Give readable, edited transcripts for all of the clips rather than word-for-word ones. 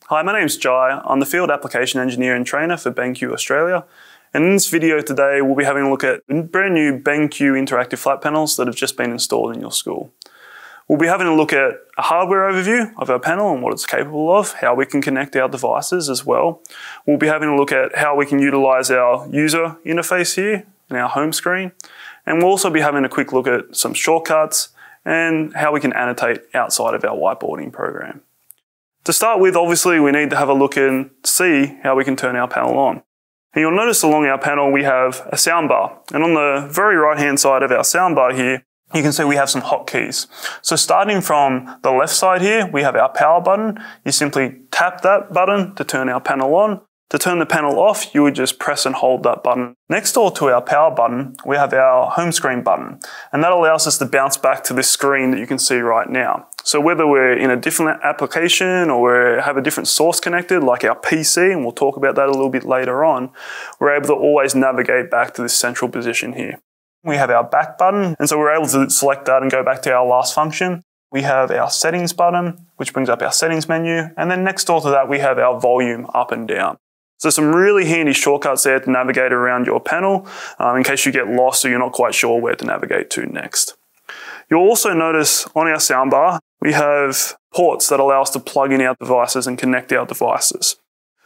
Hi, my name's Jai. I'm the Field Application Engineer and Trainer for BenQ Australia. And in this video today, we'll be having a look at brand new BenQ interactive flat panels that have just been installed in your school. We'll be having a look at a hardware overview of our panel and what it's capable of, how we can connect our devices as well. We'll be having a look at how we can utilize our user interface here in our home screen. And we'll also be having a quick look at some shortcuts and how we can annotate outside of our whiteboarding program. To start with, obviously, we need to have a look and see how we can turn our panel on. And you'll notice along our panel we have a soundbar. And on the very right-hand side of our soundbar here, you can see we have some hotkeys. So starting from the left side here, we have our power button. You simply tap that button to turn our panel on. To turn the panel off, you would just press and hold that button. Next door to our power button, we have our home screen button. And that allows us to bounce back to this screen that you can see right now. So whether we're in a different application or we have a different source connected, like our PC, and we'll talk about that a little bit later on, we're able to always navigate back to this central position here. We have our back button, and so we're able to select that and go back to our last function. We have our settings button, which brings up our settings menu. And then next door to that, we have our volume up and down. So some really handy shortcuts there to navigate around your panel in case you get lost or you're not quite sure where to navigate to next. You'll also notice on our soundbar, we have ports that allow us to plug in our devices and connect our devices.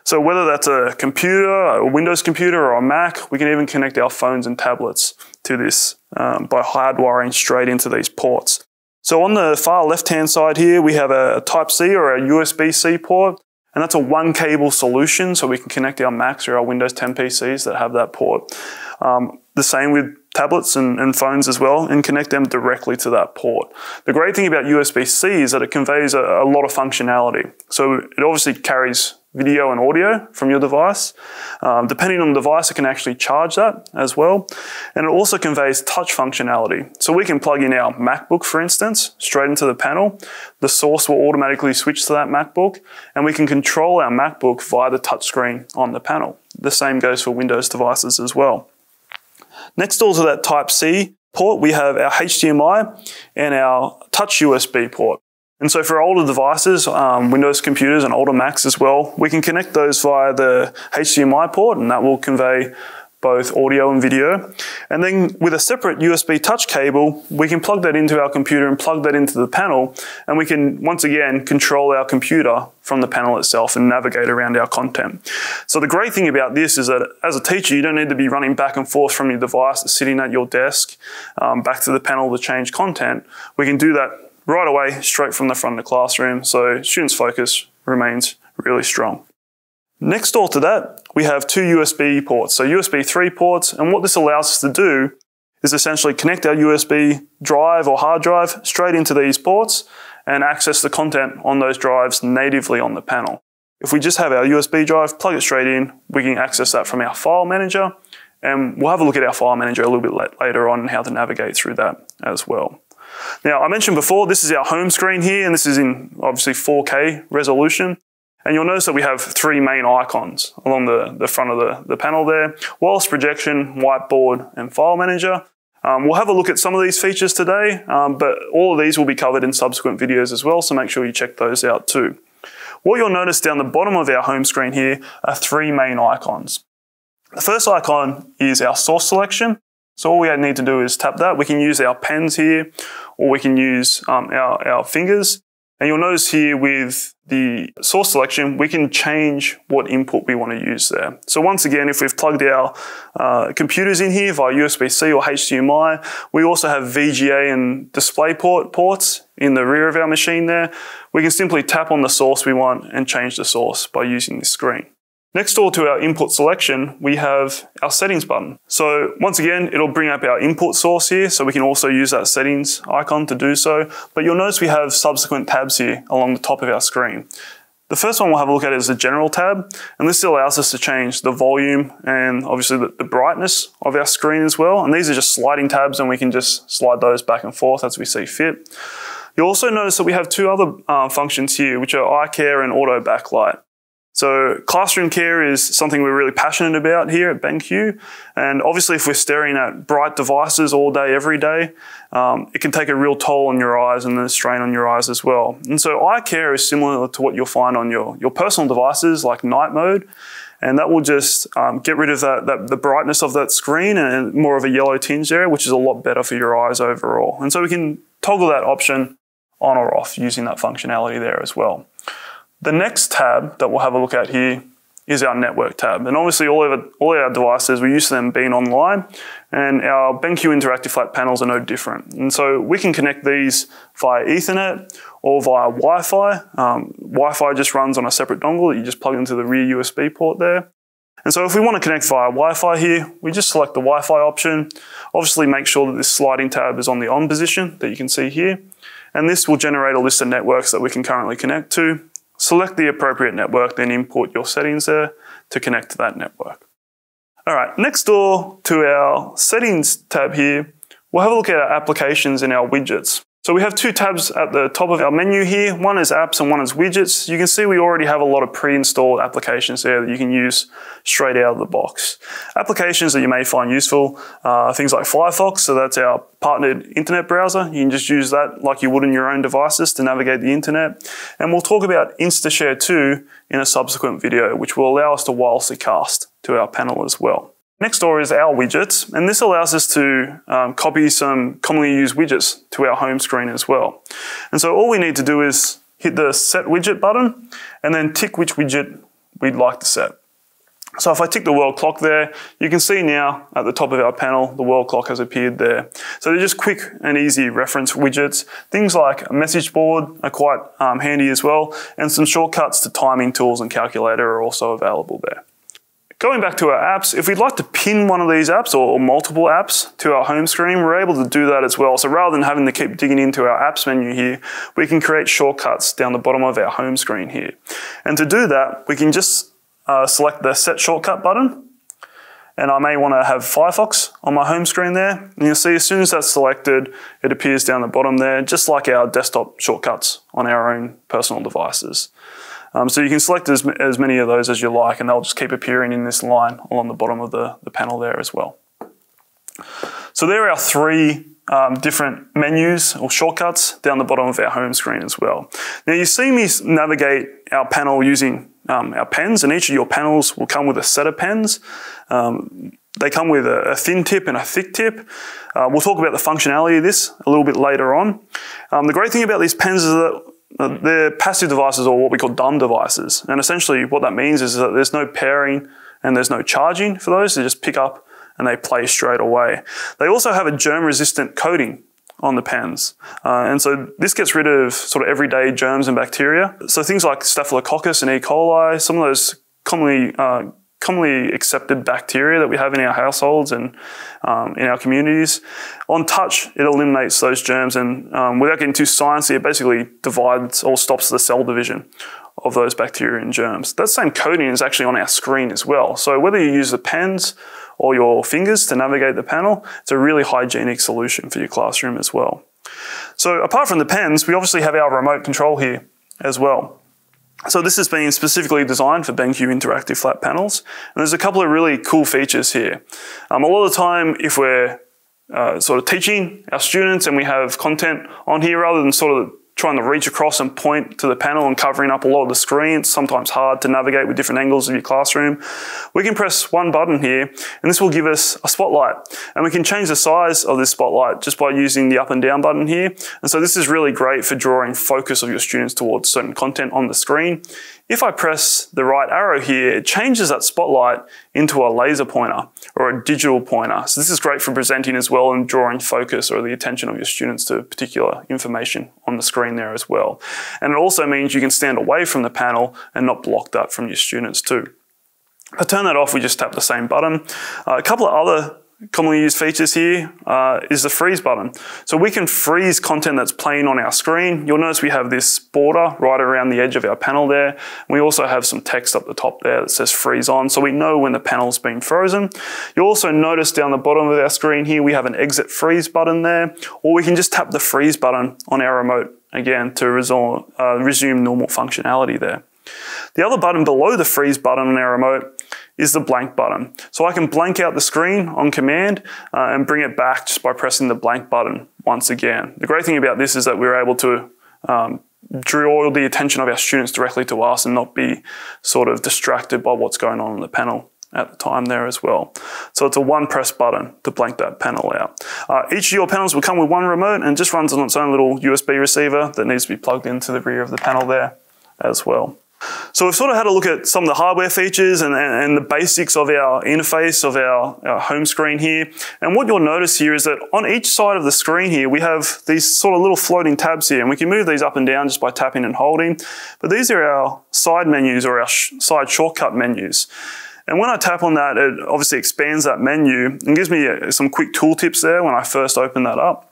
So whether that's a computer, a Windows computer or a Mac, we can even connect our phones and tablets to this by hardwiring straight into these ports. So on the far left-hand side here, we have a Type-C or a USB-C port. And that's a one cable solution, so we can connect our Macs or our Windows 10 PCs that have that port. The same with tablets and phones as well, and connect them directly to that port. The great thing about USB-C is that it conveys a lot of functionality. So it obviously carries video and audio from your device. Depending on the device, it can actually charge that as well. And it also conveys touch functionality. So we can plug in our MacBook, for instance, straight into the panel. The source will automatically switch to that MacBook, and we can control our MacBook via the touchscreen on the panel. The same goes for Windows devices as well. Next door to that Type-C port, we have our HDMI and our touch USB port. And so for older devices, Windows computers and older Macs as well, we can connect those via the HDMI port, and that will convey both audio and video. And then with a separate USB touch cable, we can plug that into our computer and plug that into the panel, and we can once again control our computer from the panel itself and navigate around our content. So the great thing about this is that as a teacher, you don't need to be running back and forth from your device, sitting at your desk, back to the panel to change content. We can do that right away, straight from the front of the classroom, so students' focus remains really strong. Next door to that, we have two USB ports, so USB 3 ports, and what this allows us to do is essentially connect our USB drive or hard drive straight into these ports and access the content on those drives natively on the panel. If we just have our USB drive, plug it straight in, we can access that from our file manager, and we'll have a look at our file manager a little bit later on and how to navigate through that as well. Now, I mentioned before, this is our home screen here, and this is in obviously 4K resolution. And you'll notice that we have three main icons along the front of the panel there: wireless projection, whiteboard, and file manager. We'll have a look at some of these features today, but all of these will be covered in subsequent videos as well, so make sure you check those out too. What you'll notice down the bottom of our home screen here are three main icons. The first icon is our source selection. So all we need to do is tap that. We can use our pens here, or we can use our fingers. And you'll notice here with the source selection, we can change what input we want to use there. So once again, if we've plugged our computers in here via USB-C or HDMI, we also have VGA and DisplayPort ports in the rear of our machine there. We can simply tap on the source we want and change the source by using this screen. Next door to our input selection, we have our settings button. So once again, it'll bring up our input source here, so we can also use that settings icon to do so. But you'll notice we have subsequent tabs here along the top of our screen. The first one we'll have a look at is the general tab, and this allows us to change the volume and obviously the brightness of our screen as well. And these are just sliding tabs, and we can just slide those back and forth as we see fit. You'll also notice that we have two other functions here, which are eye care and auto backlight. So classroom care is something we're really passionate about here at BenQ. And obviously if we're staring at bright devices all day, every day, it can take a real toll on your eyes and the strain on your eyes as well. And so eye care is similar to what you'll find on your personal devices like night mode. And that will just get rid of the brightness of that screen and more of a yellow tinge there, which is a lot better for your eyes overall. And so we can toggle that option on or off using that functionality there as well. The next tab that we'll have a look at here is our network tab. And obviously all our devices, we're used to them being online, and our BenQ interactive flat panels are no different. And so we can connect these via Ethernet or via Wi-Fi. Wi-Fi just runs on a separate dongle that you just plug into the rear USB port there. And so if we want to connect via Wi-Fi here, we just select the Wi-Fi option. Obviously make sure that this sliding tab is on the on position that you can see here. And this will generate a list of networks that we can currently connect to. Select the appropriate network, then import your settings there to connect to that network. All right, next door to our settings tab here, we'll have a look at our applications and our widgets. So we have two tabs at the top of our menu here. One is apps and one is widgets. You can see we already have a lot of pre-installed applications there that you can use straight out of the box. Applications that you may find useful, things like Firefox, so that's our partnered internet browser. You can just use that like you would in your own devices to navigate the internet. And we'll talk about InstaShare 2 in a subsequent video, which will allow us to wirelessly cast to our panel as well. Next door is our widgets, and this allows us to copy some commonly used widgets to our home screen as well. And so all we need to do is hit the Set Widget button and then tick which widget we'd like to set. So if I tick the world clock there, you can see now at the top of our panel, the world clock has appeared there. So they're just quick and easy reference widgets. Things like a message board are quite handy as well, and some shortcuts to timing tools and calculator are also available there. Going back to our apps, if we'd like to pin one of these apps or multiple apps to our home screen, we're able to do that as well. So rather than having to keep digging into our apps menu here, we can create shortcuts down the bottom of our home screen here. And to do that, we can just select the Set Shortcut button. And I may want to have Firefox on my home screen there. And you'll see as soon as that's selected, it appears down the bottom there, just like our desktop shortcuts on our own personal devices. So you can select as many of those as you like, and they'll just keep appearing in this line along the bottom of the panel there as well. So there are our three different menus or shortcuts down the bottom of our home screen as well. Now you see me navigate our panel using our pens, and each of your panels will come with a set of pens. They come with a thin tip and a thick tip. We'll talk about the functionality of this a little bit later on. The great thing about these pens is that they're passive devices, or what we call dumb devices. And essentially what that means is that there's no pairing and there's no charging for those. They just pick up and they play straight away. They also have a germ-resistant coating on the pens. And so this gets rid of sort of everyday germs and bacteria. So things like Staphylococcus and E. coli, some of those commonly accepted bacteria that we have in our households and in our communities. On touch, it eliminates those germs, and without getting too sciencey, it basically divides or stops the cell division of those bacteria and germs. That same coating is actually on our screen as well. So whether you use the pens or your fingers to navigate the panel, it's a really hygienic solution for your classroom as well. So apart from the pens, we obviously have our remote control here as well. So this has been specifically designed for BenQ interactive flat panels, and there's a couple of really cool features here. A lot of the time, if we're sort of teaching our students and we have content on here, rather than sort of trying to reach across and point to the panel and covering up a lot of the screen, it's sometimes hard to navigate with different angles of your classroom. We can press one button here, and this will give us a spotlight. And we can change the size of this spotlight just by using the up and down button here. And so this is really great for drawing focus of your students towards certain content on the screen. If I press the right arrow here, it changes that spotlight into a laser pointer or a digital pointer. So this is great for presenting as well and drawing focus or the attention of your students to particular information on the screen there as well. And it also means you can stand away from the panel and not block that from your students too. If I turn that off, we just tap the same button. A couple of other commonly used features here is the freeze button. So we can freeze content that's playing on our screen. You'll notice we have this border right around the edge of our panel there. We also have some text up the top there that says freeze on, so we know when the panel's been frozen. You'll also notice down the bottom of our screen here, we have an exit freeze button there, or we can just tap the freeze button on our remote again to resume normal functionality there. The other button below the freeze button on our remote is the blank button. So I can blank out the screen on command and bring it back just by pressing the blank button once again. The great thing about this is that we're able to draw the attention of our students directly to us and not be sort of distracted by what's going on the panel at the time there as well. So it's a one press button to blank that panel out. Each of your panels will come with one remote and just runs on its own little USB receiver that needs to be plugged into the rear of the panel there as well. So we've sort of had a look at some of the hardware features and the basics of our interface of our home screen here. And what you'll notice here is that on each side of the screen here, we have these sort of little floating tabs here, and we can move these up and down just by tapping and holding. But these are our side menus or our side shortcut menus. And when I tap on that, it obviously expands that menu and gives me some quick tooltips there when I first open that up.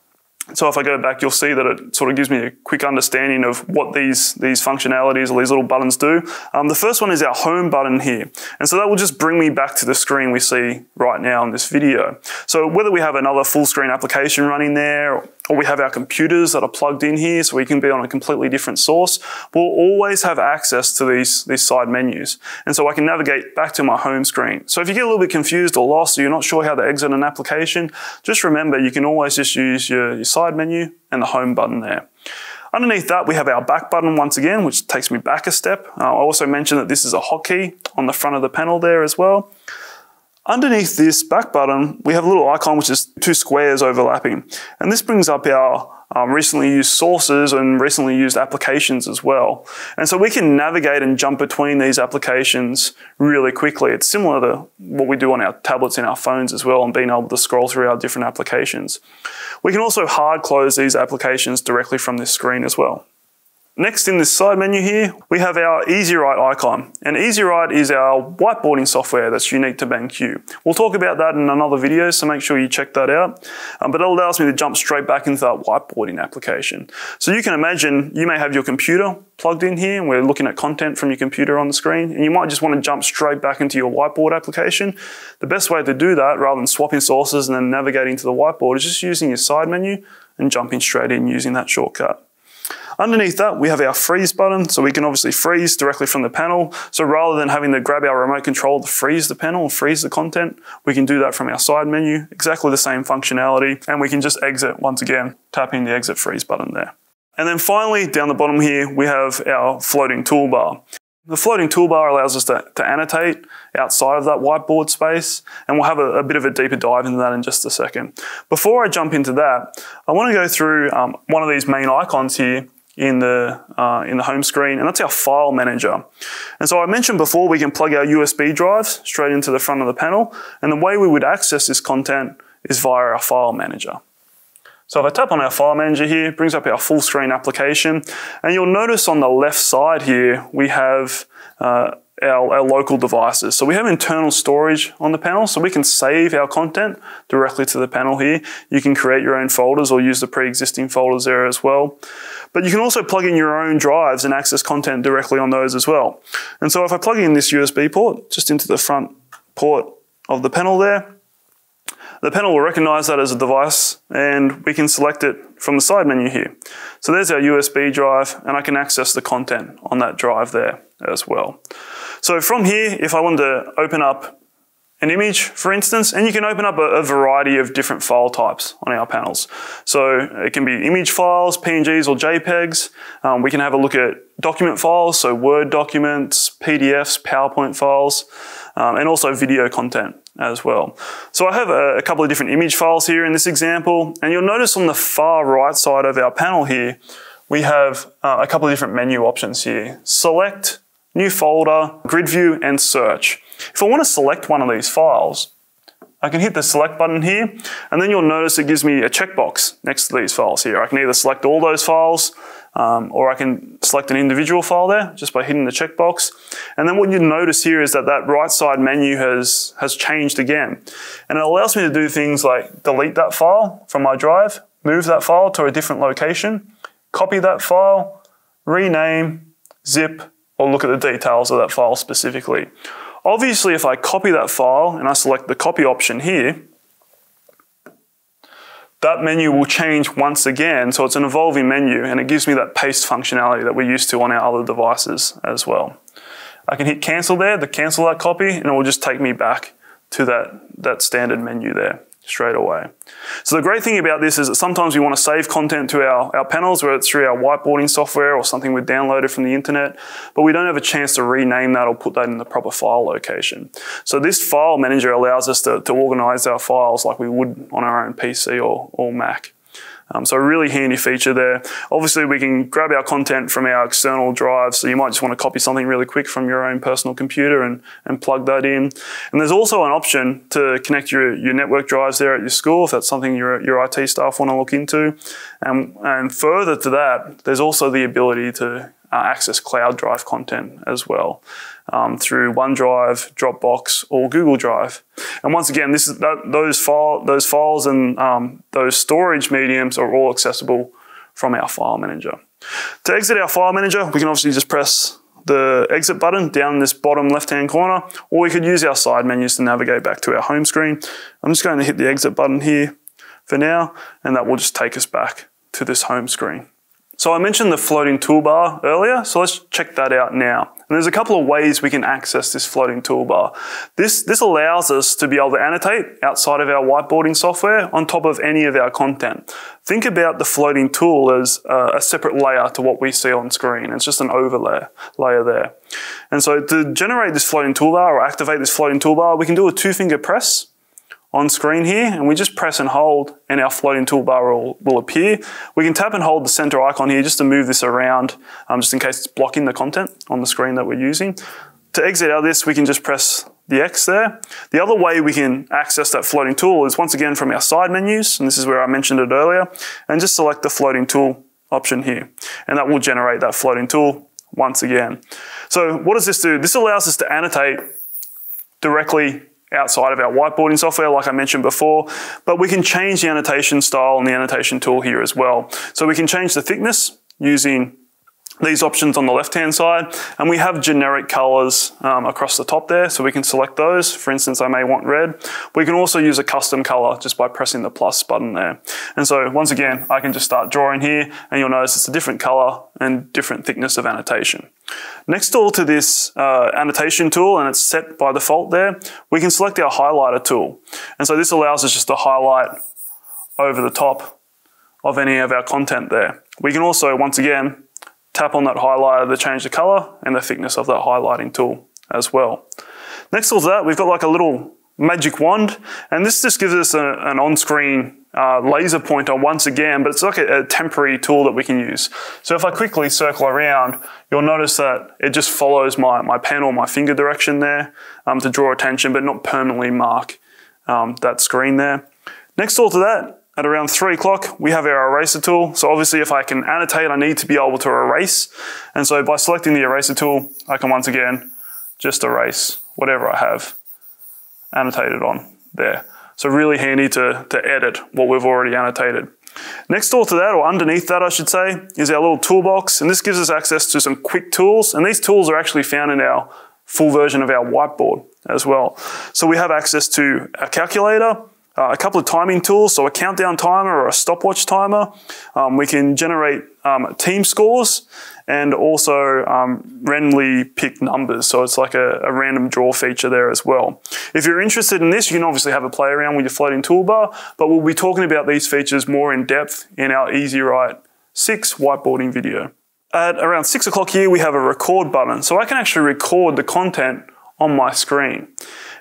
So if I go back, you'll see that it sort of gives me a quick understanding of what these functionalities or these little buttons do. The first one is our home button here. And so that will just bring me back to the screen we see right now in this video. So whether we have another full screen application running there, or we have our computers that are plugged in here so we can be on a completely different source, we'll always have access to these side menus. And so I can navigate back to my home screen. So if you get a little bit confused or lost or you're not sure how to exit an application, just remember you can always just use your side menu and the home button there. Underneath that, we have our back button once again, which takes me back a step. I also mentioned that this is a hotkey on the front of the panel there as well. Underneath this back button, we have a little icon which is two squares overlapping. And this brings up our recently used sources and recently used applications as well. And so we can navigate and jump between these applications really quickly. It's similar to what we do on our tablets and our phones as well, and being able to scroll through our different applications. We can also hard close these applications directly from this screen as well. Next in this side menu here, we have our Easy Write icon. And Easy Write is our whiteboarding software that's unique to BenQ. We'll talk about that in another video, so make sure you check that out. But it allows me to jump straight back into that whiteboarding application. So you can imagine you may have your computer plugged in here, and we're looking at content from your computer on the screen, and you might just want to jump straight back into your whiteboard application. The best way to do that, rather than swapping sources and then navigating to the whiteboard, is just using your side menu and jumping straight in using that shortcut. Underneath that, we have our freeze button, so we can obviously freeze directly from the panel. So rather than having to grab our remote control to freeze the panel and freeze the content, we can do that from our side menu, exactly the same functionality, and we can just exit once again, tapping the exit freeze button there. And then finally, down the bottom here, we have our floating toolbar. The floating toolbar allows us to annotate outside of that whiteboard space, and we'll have a bit of a deeper dive into that in just a second. Before I jump into that, I want to go through one of these main icons here in the home screen, and that's our file manager. And so I mentioned before we can plug our USB drives straight into the front of the panel, and the way we would access this content is via our file manager. So if I tap on our file manager here, it brings up our full screen application, and you'll notice on the left side here we have our local devices. So we have internal storage on the panel, so we can save our content directly to the panel here. You can create your own folders or use the pre-existing folders there as well. But you can also plug in your own drives and access content directly on those as well. And so if I plug in this USB port just into the front port of the panel there, the panel will recognize that as a device, and we can select it from the side menu here. So there's our USB drive, and I can access the content on that drive there as well. So from here, if I wanted to open up an image, for instance, and you can open up a variety of different file types on our panels. So it can be image files, PNGs or JPEGs. We can have a look at document files, so Word documents, PDFs, PowerPoint files, and also video content as well. So I have a couple of different image files here in this example, and you'll notice on the far right side of our panel here, we have a couple of different menu options here. Select, New Folder, Grid View, and Search. If I want to select one of these files, I can hit the select button here, and then you'll notice it gives me a checkbox next to these files here. I can either select all those files, or I can select an individual file there just by hitting the checkbox. And then what you notice here is that right side menu has changed again. And it allows me to do things like delete that file from my drive, move that file to a different location, copy that file, rename, zip, or look at the details of that file specifically. Obviously, if I copy that file and I select the copy option here, that menu will change once again. So it's an evolving menu, and it gives me that paste functionality that we're used to on our other devices as well. I can hit cancel there to cancel that copy, and it will just take me back to that standard menu there straight away. So the great thing about this is that sometimes we want to save content to our panels, whether it's through our whiteboarding software or something we've downloaded from the internet, but we don't have a chance to rename that or put that in the proper file location. So this file manager allows us to organize our files like we would on our own PC or Mac. So a really handy feature there. Obviously, we can grab our content from our external drives, so you might just want to copy something really quick from your own personal computer and plug that in. And there's also an option to connect your network drives there at your school, if that's something your IT staff want to look into. And further to that, there's also the ability to access cloud drive content as well through OneDrive, Dropbox, or Google Drive. And once again, those files and those storage mediums are all accessible from our file manager. To exit our file manager, we can obviously just press the exit button down in this bottom left-hand corner, or we could use our side menus to navigate back to our home screen. I'm just going to hit the exit button here for now, and that will just take us back to this home screen. So I mentioned the floating toolbar earlier, so let's check that out now. And there's a couple of ways we can access this floating toolbar. This allows us to be able to annotate outside of our whiteboarding software on top of any of our content. Think about the floating tool as a separate layer to what we see on screen. It's just an overlay layer there. And so to generate this floating toolbar or activate this floating toolbar, we can do a 2-finger press on screen here, and we just press and hold and our floating toolbar will appear. We can tap and hold the center icon here just to move this around, just in case it's blocking the content on the screen that we're using. To exit out of this, we can just press the X there. The other way we can access that floating tool is once again from our side menus, and this is where I mentioned it earlier, and just select the floating tool option here, and that will generate that floating tool once again. So what does this do? This allows us to annotate directly outside of our whiteboarding software, like I mentioned before, but we can change the annotation style and the annotation tool here as well. So we can change the thickness using these options on the left-hand side, and we have generic colors across the top there, so we can select those. For instance, I may want red. We can also use a custom color just by pressing the plus button there. And so once again, I can just start drawing here, and you'll notice it's a different color and different thickness of annotation. Next to this annotation tool, and it's set by default there, we can select our highlighter tool. And so this allows us just to highlight over the top of any of our content there. We can also, once again, tap on that highlighter to change the color and the thickness of that highlighting tool as well. Next to that, we've got like a little magic wand, and this just gives us an on-screen laser pointer once again, but it's like a temporary tool that we can use. So if I quickly circle around, you'll notice that it just follows my pen or my finger direction there to draw attention, but not permanently mark that screen there. Next to that, at around 3 o'clock, we have our eraser tool. So obviously if I can annotate, I need to be able to erase. And so by selecting the eraser tool, I can once again just erase whatever I have annotated on there. So really handy to edit what we've already annotated. Next to that, or underneath that I should say, is our little toolbox. And this gives us access to some quick tools. And these tools are actually found in our full version of our whiteboard as well. So we have access to a calculator, a couple of timing tools, so a countdown timer or a stopwatch timer. We can generate team scores and also randomly pick numbers. So it's like a random draw feature there as well. If you're interested in this, you can obviously have a play around with your floating toolbar, but we'll be talking about these features more in depth in our Easy Write 6 whiteboarding video. At around 6 o'clock here, we have a record button. So I can actually record the content on my screen.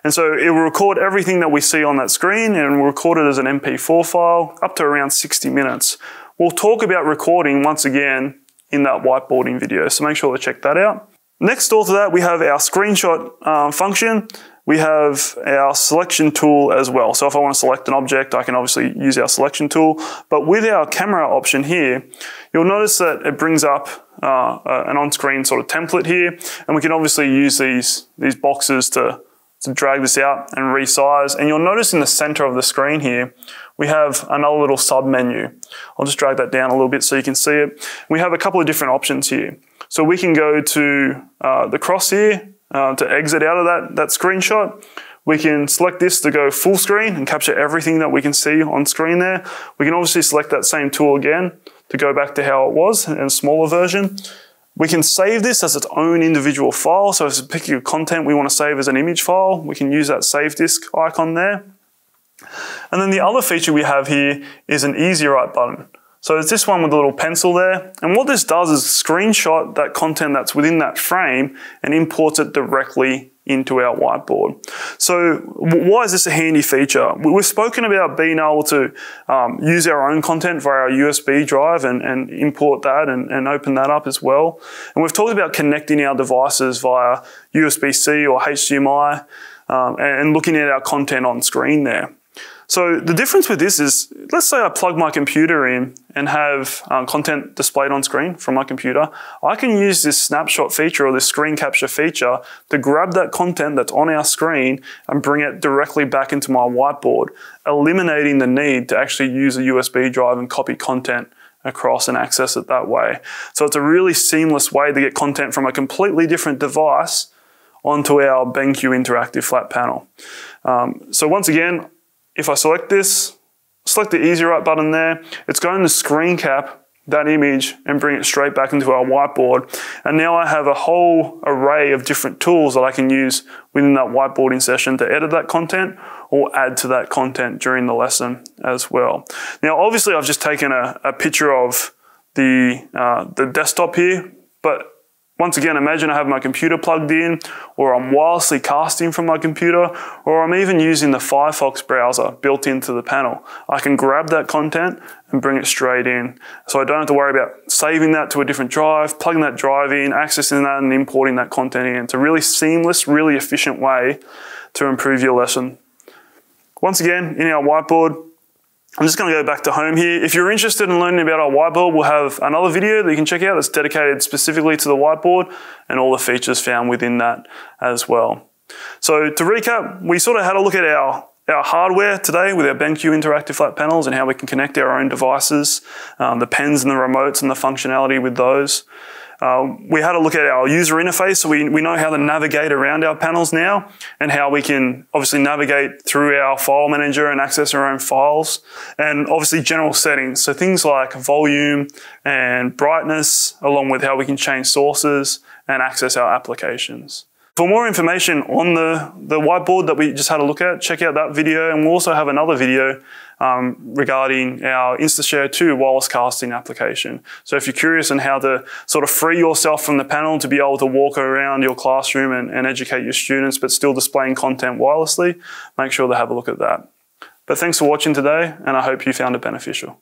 And so it will record everything that we see on that screen and we'll record it as an MP4 file up to around 60 minutes. We'll talk about recording once again in that whiteboarding video, so make sure to check that out. Next door to that, we have our screenshot function. We have our selection tool as well. So if I want to select an object, I can obviously use our selection tool. But with our camera option here, you'll notice that it brings up an on-screen sort of template here. And we can obviously use these boxes to drag this out and resize. And you'll notice in the center of the screen here, we have another little sub menu. I'll just drag that down a little bit so you can see it. We have a couple of different options here. So we can go to the cross here to exit out of that screenshot. We can select this to go full screen and capture everything that we can see on screen there. We can obviously select that same tool again to go back to how it was in a smaller version. We can save this as its own individual file. So if it's a particular content we want to save as an image file, we can use that Save Disk icon there. And then the other feature we have here is an Easy Write button. So it's this one with a little pencil there. And what this does is screenshot that content that's within that frame and imports it directly into our whiteboard. So why is this a handy feature? We've spoken about being able to use our own content via our USB drive and import that and open that up as well. And we've talked about connecting our devices via USB-C or HDMI and looking at our content on screen there. So the difference with this is, let's say I plug my computer in and have content displayed on screen from my computer. I can use this snapshot feature or this screen capture feature to grab that content that's on our screen and bring it directly back into my whiteboard, eliminating the need to actually use a USB drive and copy content across and access it that way. So it's a really seamless way to get content from a completely different device onto our BenQ interactive flat panel. So once again, if I select this, select the Easy Write button there, it's going to screen cap that image and bring it straight back into our whiteboard. And now I have a whole array of different tools that I can use within that whiteboarding session to edit that content or add to that content during the lesson as well. Now, obviously I've just taken a picture of the desktop here, but once again, imagine I have my computer plugged in, or I'm wirelessly casting from my computer, or I'm even using the Firefox browser built into the panel. I can grab that content and bring it straight in. So I don't have to worry about saving that to a different drive, plugging that drive in, accessing that and importing that content in. It's a really seamless, really efficient way to improve your lesson. Once again, in our whiteboard, I'm just going to go back to home here. If you're interested in learning about our whiteboard, we'll have another video that you can check out that's dedicated specifically to the whiteboard and all the features found within that as well. So to recap, we sort of had a look at our hardware today with our BenQ interactive flat panels and how we can connect our own devices, the pens and the remotes and the functionality with those. We had a look at our user interface, so we know how to navigate around our panels now and how we can obviously navigate through our file manager and access our own files, and obviously general settings, so things like volume and brightness, along with how we can change sources and access our applications. For more information on the whiteboard that we just had a look at, check out that video, and we'll also have another video regarding our InstaShare 2 wireless casting application. So if you're curious on how to sort of free yourself from the panel to be able to walk around your classroom and educate your students but still displaying content wirelessly, make sure to have a look at that. But thanks for watching today, and I hope you found it beneficial.